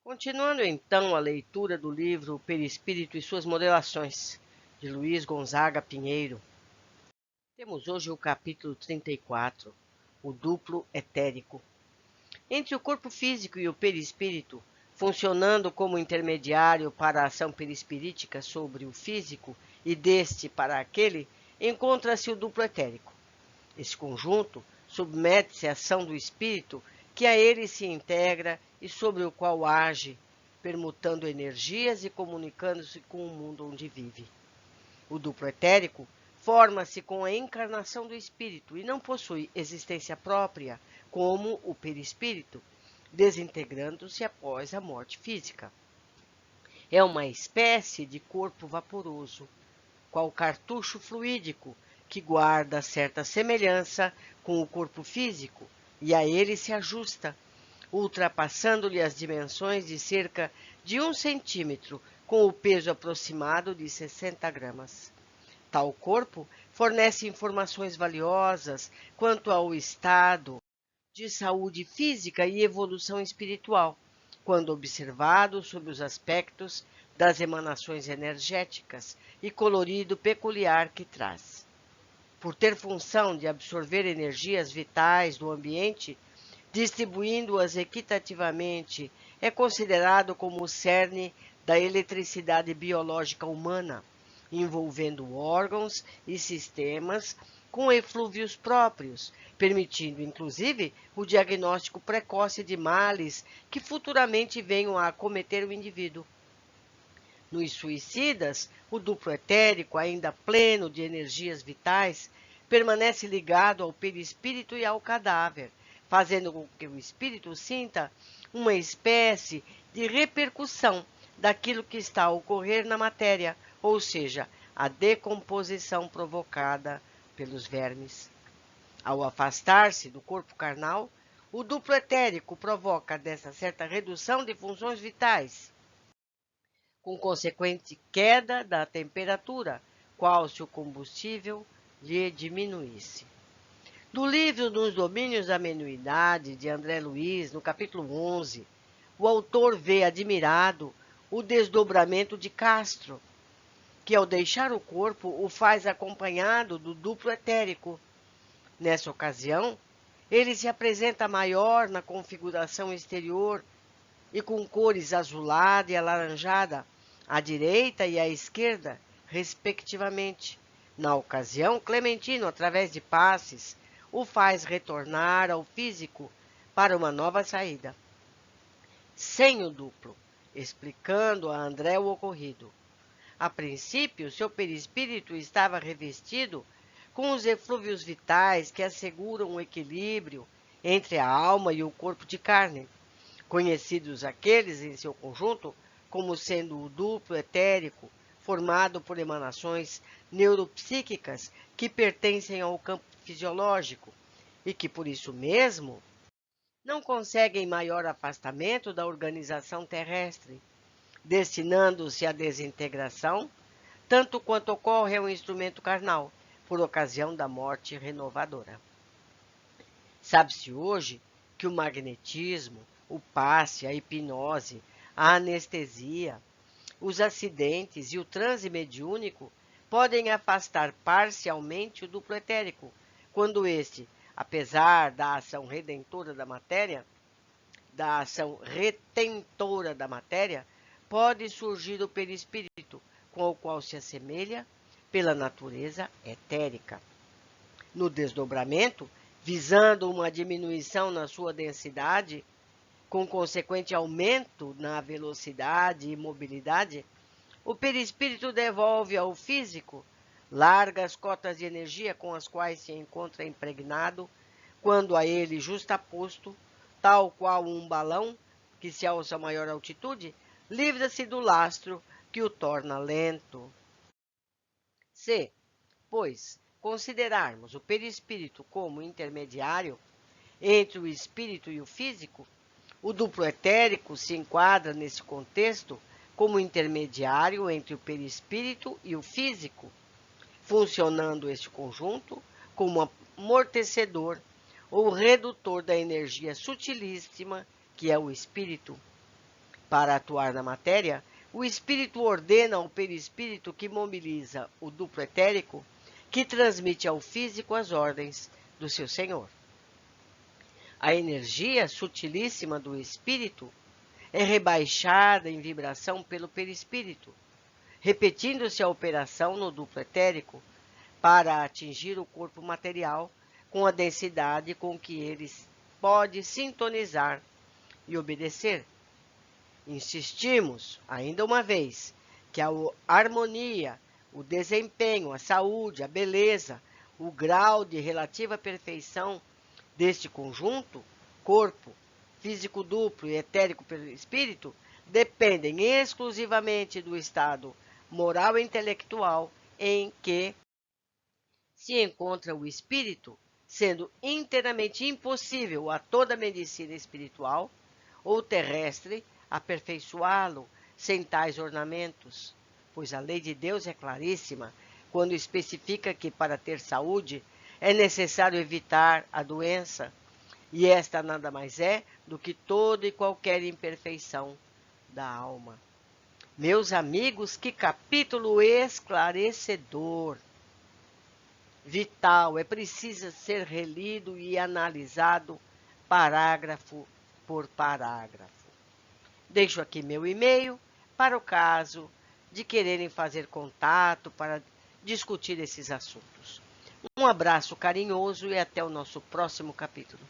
Continuando então a leitura do livro Perispírito e suas Modelações, de Luiz Gonzaga Pinheiro, temos hoje o capítulo 34, o duplo etérico. Entre o corpo físico e o perispírito, funcionando como intermediário para a ação perispirítica sobre o físico e deste para aquele, encontra-se o duplo etérico. Esse conjunto submete-se à ação do espírito, que a ele se integra e sobre o qual age, permutando energias e comunicando-se com o mundo onde vive. O duplo etérico forma-se com a encarnação do espírito e não possui existência própria, como o perispírito, desintegrando-se após a morte física. É uma espécie de corpo vaporoso, qual cartucho fluídico, que guarda certa semelhança com o corpo físico e a ele se ajusta, ultrapassando-lhe as dimensões de cerca de 1 centímetro, com o peso aproximado de 60 gramas. Tal corpo fornece informações valiosas quanto ao estado de saúde física e evolução espiritual, quando observado sob os aspectos das emanações energéticas e colorido peculiar que traz. Por ter função de absorver energias vitais do ambiente, distribuindo-as equitativamente, é considerado como o cerne da eletricidade biológica humana, envolvendo órgãos e sistemas com eflúvios próprios, permitindo, inclusive, o diagnóstico precoce de males que futuramente venham a acometer o indivíduo. Nos suicidas, o duplo etérico, ainda pleno de energias vitais, permanece ligado ao perispírito e ao cadáver, fazendo com que o espírito sinta uma espécie de repercussão daquilo que está a ocorrer na matéria, ou seja, a decomposição provocada pelos vermes. Ao afastar-se do corpo carnal, o duplo etérico provoca dessa certa redução de funções vitais, com consequente queda da temperatura, qual se o combustível lhe diminuísse. Do livro Nos Domínios da Menuidade, de André Luiz, no capítulo 11, o autor vê admirado o desdobramento de Castro, que ao deixar o corpo o faz acompanhado do duplo etérico. Nessa ocasião, ele se apresenta maior na configuração exterior e com cores azulada e alaranjada, à direita e à esquerda, respectivamente. Na ocasião, Clementino, através de passes, o faz retornar ao físico para uma nova saída. Sem o duplo, explicando a André o ocorrido. A princípio, seu perispírito estava revestido com os eflúvios vitais que asseguram o equilíbrio entre a alma e o corpo de carne, conhecidos aqueles em seu conjunto como sendo o duplo etérico, formado por emanações neuropsíquicas que pertencem ao campo fisiológico e que, por isso mesmo, não conseguem maior afastamento da organização terrestre, destinando-se à desintegração, tanto quanto ocorre ao instrumento carnal, por ocasião da morte renovadora. Sabe-se hoje que o magnetismo, o passe, a hipnose, a anestesia, os acidentes e o transe mediúnico podem afastar parcialmente o duplo etérico, quando este, apesar da ação redentora da matéria, da ação retentora da matéria, pode surgir do perispírito, com o qual se assemelha pela natureza etérica. No desdobramento, visando uma diminuição na sua densidade, com consequente aumento na velocidade e mobilidade, o perispírito devolve ao físico largas cotas de energia com as quais se encontra impregnado, quando a ele justaposto, tal qual um balão que se alça a maior altitude, livra-se do lastro que o torna lento. Se, pois, considerarmos o perispírito como intermediário entre o espírito e o físico, o duplo etérico se enquadra nesse contexto como intermediário entre o perispírito e o físico, funcionando este conjunto como amortecedor ou redutor da energia sutilíssima que é o espírito. Para atuar na matéria, o espírito ordena ao perispírito que mobiliza o duplo etérico, que transmite ao físico as ordens do seu senhor. A energia sutilíssima do espírito é rebaixada em vibração pelo perispírito, repetindo-se a operação no duplo etérico para atingir o corpo material com a densidade com que ele pode sintonizar e obedecer. Insistimos, ainda uma vez, que a harmonia, o desempenho, a saúde, a beleza, o grau de relativa perfeição deste conjunto, corpo, físico duplo e etérico pelo espírito, dependem exclusivamente do estado moral e intelectual em que se encontra o espírito, sendo inteiramente impossível a toda medicina espiritual ou terrestre aperfeiçoá-lo sem tais ornamentos, pois a lei de Deus é claríssima quando especifica que para ter saúde é necessário evitar a doença, e esta nada mais é do que toda e qualquer imperfeição da alma. Meus amigos, que capítulo esclarecedor! Vital, é preciso ser relido e analisado parágrafo por parágrafo. Deixo aqui meu e-mail para o caso de quererem fazer contato para discutir esses assuntos. Um abraço carinhoso e até o nosso próximo capítulo.